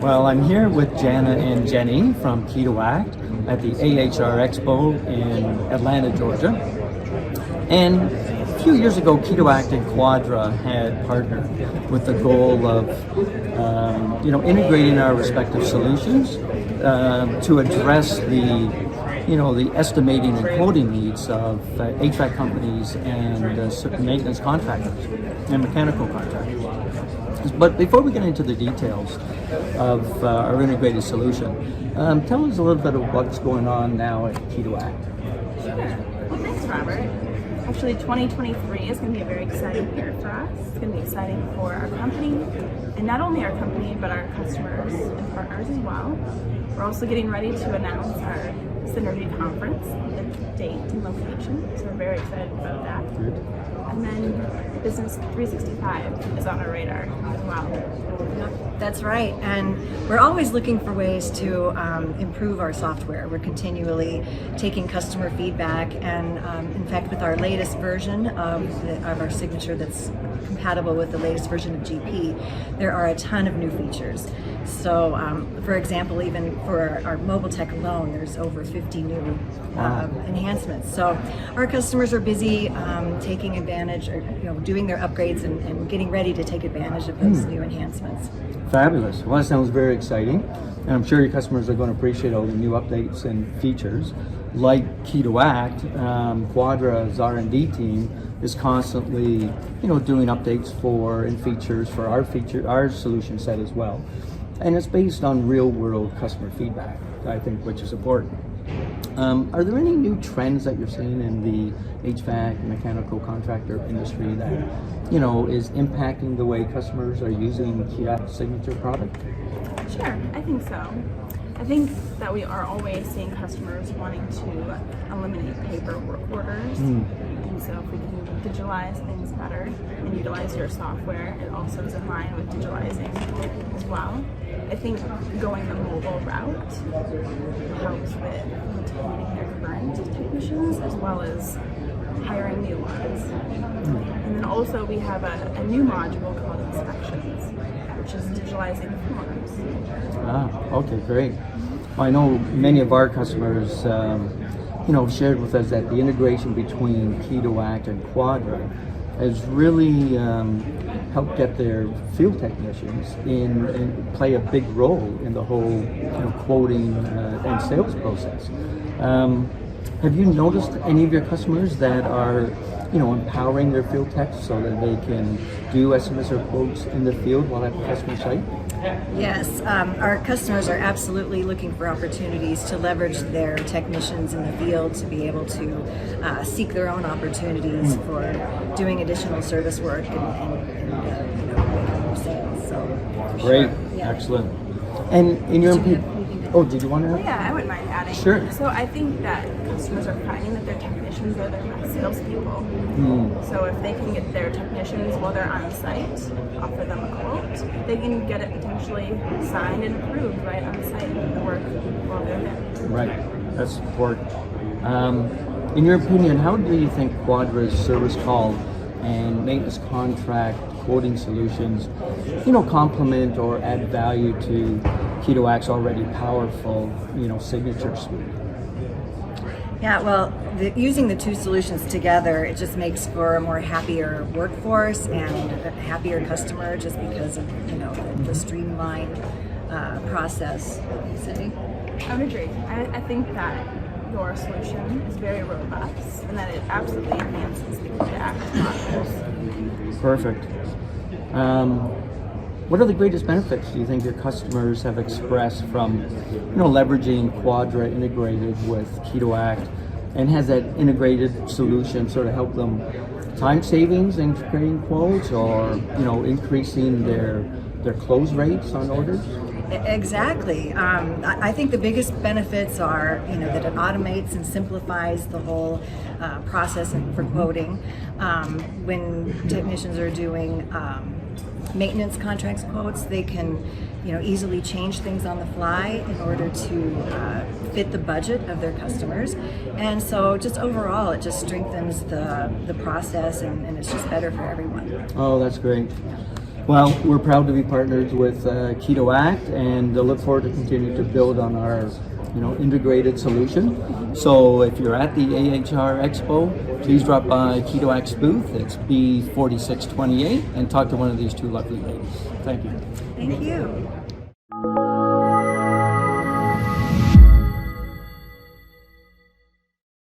Well, I'm here with Jana and Jenny from Key2Act at the AHR Expo in Atlanta, Georgia. And a few years ago, Key2Act and Quadra had partnered with the goal of integrating our respective solutions to address the estimating and quoting needs of HVAC companies and maintenance contractors and mechanical contractors. But before we get into the details of our integrated solution, tell us a little bit of what's going on now at Key2Act. Sure. Well, thanks, Robert. Actually, 2023 is going to be a very exciting year for us. It's going to be exciting for our company, and not only our company, but our customers and partners as well. We're also getting ready to announce our Synergy Conference, the date and location, so we're very excited about that. Good. And then Business 365 is on our radar as well. That's right, and we're always looking for ways to improve our software. We're continually taking customer feedback, and in fact, with our latest version of our signature that's compatible with the latest version of GP, there are a ton of new features. So, for example, even for our mobile tech alone, there's over 50 new enhancements. So, our customers are busy taking advantage, or doing their upgrades and getting ready to take advantage of those new enhancements. Fabulous. Well, that sounds very exciting. And I'm sure your customers are going to appreciate all the new updates and features. Like Key2Act, Quadra's R&D team is constantly, doing updates for and features for our solution set as well. And it's based on real-world customer feedback, I think, which is important. Are there any new trends that you're seeing in the HVAC mechanical contractor industry that, is impacting the way customers are using Key2Act signature product? Sure, I think so. I think that we are always seeing customers wanting to eliminate paper work orders. And so if we can digitalize things better and utilize your software, it also is in line with digitalizing as well. I think going the mobile route helps with maintaining their current technicians as well as hiring new ones. And then also we have a new module called inspections, which is digitalizing forms. Okay, great. Well, I know many of our customers, shared with us that the integration between Key2Act and Quadra has really helped get their field technicians in and play a big role in the whole quoting and sales process. Have you noticed any of your customers that are empowering their field techs so that they can do estimates or quotes in the field while at the customer site? Yes, our customers are absolutely looking for opportunities to leverage their technicians in the field to be able to seek their own opportunities for doing additional service work and making sales. So, great, sure. Yeah. Excellent. And in your opinion, did you want to? Yeah, I wouldn't mind adding. Sure. So I think that customers are finding that their technicians are their best salespeople. So if they can get their technicians while they're on site, offer them a quote, they can get it potentially signed and approved right on site and the work while they're there. Right, that's important. In your opinion, how do you think Quadra's service call and maintenance contract quoting solutions, complement or add value to Key2Act's already powerful, signature suite? Yeah, well, using the two solutions together, it just makes for a more happier workforce and a happier customer just because of the streamline process. I would agree. I think that your solution is very robust and that it absolutely enhances the Key2Act modules. Perfect. What are the greatest benefits do you think your customers have expressed from, leveraging Quadra integrated with Key2Act, and has that integrated solution sort of helped them time savings in creating quotes, or increasing their close rates on orders? Exactly. I think the biggest benefits are, that it automates and simplifies the whole process for quoting. When technicians are doing maintenance contracts quotes, they can easily change things on the fly in order to fit the budget of their customers. And so just overall, it just strengthens the process, and it's just better for everyone. Oh, that's great. Well, we're proud to be partners with Key2Act, and look forward to continue to build on our integrated solution. So if you're at the AHR Expo, please drop by Key2Act's booth. It's B4628, and talk to one of these two lovely ladies. Thank you. Thank you.